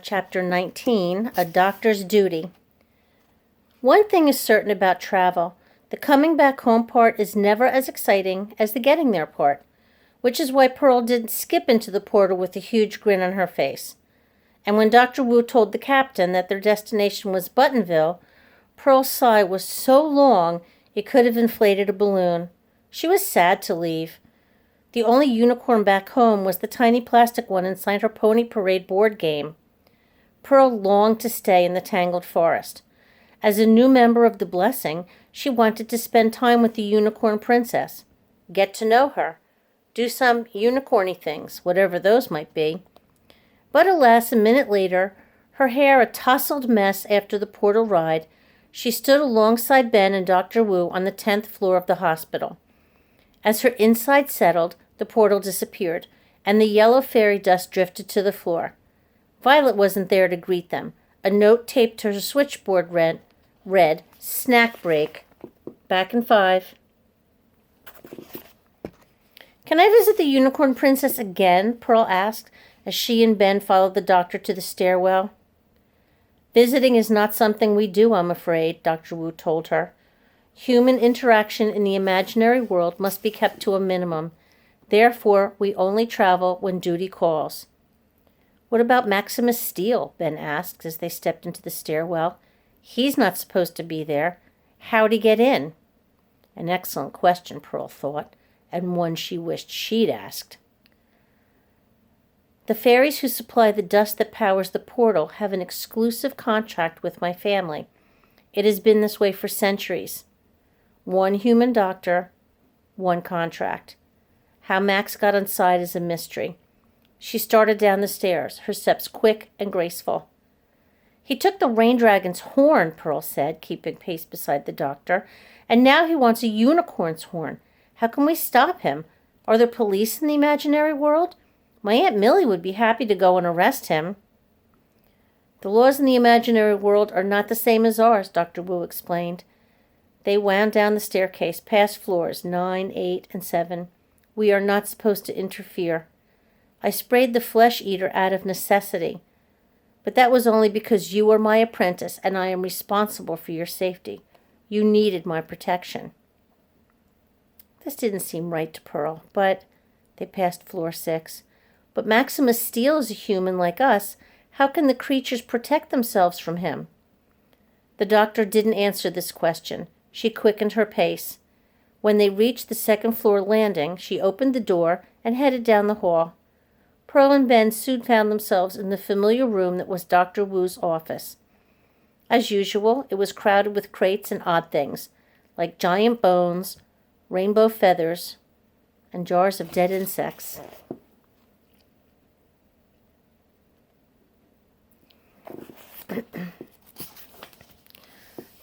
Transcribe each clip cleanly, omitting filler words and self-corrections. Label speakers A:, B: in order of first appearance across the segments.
A: Chapter 19, A Doctor's Duty. One thing is certain about travel. The coming back home part is never as exciting as the getting there part, which is why Pearl didn't skip into the portal with a huge grin on her face. And when Dr. Wu told the captain that their destination was Buttonville, Pearl's sigh was so long it could have inflated a balloon. She was sad to leave. The only unicorn back home was the tiny plastic one inside her Pony Parade board game. Pearl longed to stay in the tangled forest. As a new member of the Blessing, she wanted to spend time with the Unicorn Princess, get to know her, do some unicorny things, whatever those might be. But alas, a minute later, her hair a tousled mess after the portal ride, she stood alongside Ben and Dr. Wu on the 10th floor of the hospital. As her inside settled, the portal disappeared, and the yellow fairy dust drifted to the floor. Violet wasn't there to greet them. A note taped to her switchboard read, "Snack break. Back in 5. "Can I visit the Unicorn Princess again?" Pearl asked, as she and Ben followed the doctor to the stairwell. "Visiting is not something we do, I'm afraid," Dr. Wu told her. "Human interaction in the imaginary world must be kept to a minimum. Therefore, we only travel when duty calls." "What about Maximus Steele?" Ben asked as they stepped into the stairwell. "He's not supposed to be there. How'd he get in?" An excellent question, Pearl thought, and one she wished she'd asked. "The fairies who supply the dust that powers the portal have an exclusive contract with my family. It has been this way for centuries. One human doctor, one contract. How Max got inside is a mystery." She started down the stairs, her steps quick and graceful. "He took the rain dragon's horn," Pearl said, keeping pace beside the doctor, "and now he wants a unicorn's horn. How can we stop him? Are there police in the imaginary world? My Aunt Millie would be happy to go and arrest him." "The laws in the imaginary world are not the same as ours," Dr. Wu explained. They wound down the staircase, past floors 9, 8, and 7. "We are not supposed to interfere. I sprayed the flesh eater out of necessity, but that was only because you are my apprentice and I am responsible for your safety. You needed my protection." This didn't seem right to Pearl, but they passed floor 6. "But Maximus Steele is a human like us. How can the creatures protect themselves from him?" The doctor didn't answer this question. She quickened her pace. When they reached the 2nd floor landing, she opened the door and headed down the hall. Pearl and Ben soon found themselves in the familiar room that was Dr. Wu's office. As usual, it was crowded with crates and odd things, like giant bones, rainbow feathers, and jars of dead insects.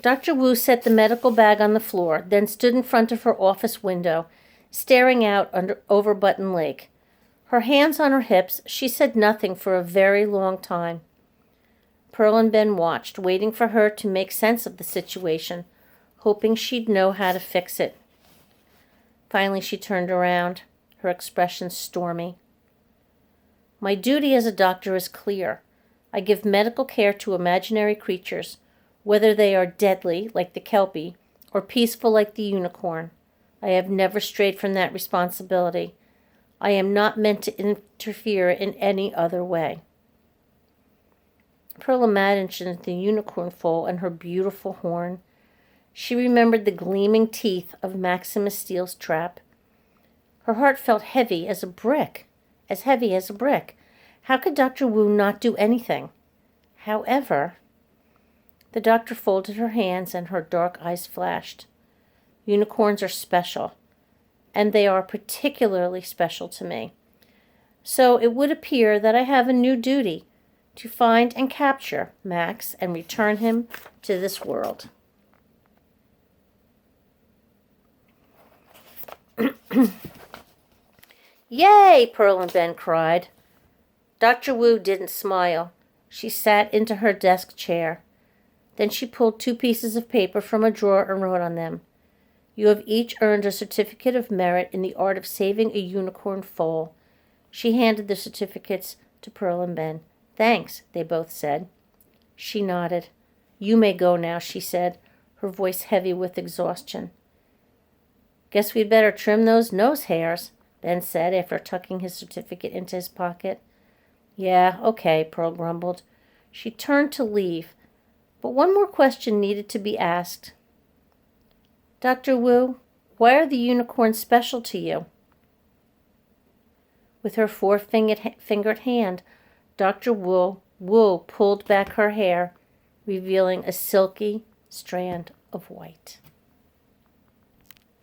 A: Dr. Wu set the medical bag on the floor, then stood in front of her office window, staring out over Button Lake. Her hands on her hips, she said nothing for a very long time. Pearl and Ben watched, waiting for her to make sense of the situation, hoping she'd know how to fix it. Finally, she turned around, her expression stormy. "My duty as a doctor is clear. I give medical care to imaginary creatures, whether they are deadly, like the Kelpie, or peaceful like the unicorn. I have never strayed from that responsibility. I am not meant to interfere in any other way." Pearl imagined the unicorn foal and her beautiful horn. She remembered the gleaming teeth of Maximus Steele's trap. Her heart felt heavy as a brick. How could Dr. Wu not do anything? However, the doctor folded her hands and her dark eyes flashed. "Unicorns are special, and they are particularly special to me. So it would appear that I have a new duty, to find and capture Max and return him to this world." "Yay!" Pearl and Ben cried. Dr. Wu didn't smile. She sat into her desk chair. Then she pulled 2 pieces of paper from a drawer and wrote on them, "You have each earned a certificate of merit in the art of saving a unicorn foal." She handed the certificates to Pearl and Ben. Thanks, they both said. She nodded. You may go now, she said, her voice heavy with exhaustion. Guess we'd better trim those nose hairs, Ben said after tucking his certificate into his pocket. Yeah, okay, Pearl grumbled. She turned to leave, but one more question needed to be asked. Dr. Wu, why are the unicorns special to you? With her four-fingered hand, Dr. Wu pulled back her hair, revealing a silky strand of white.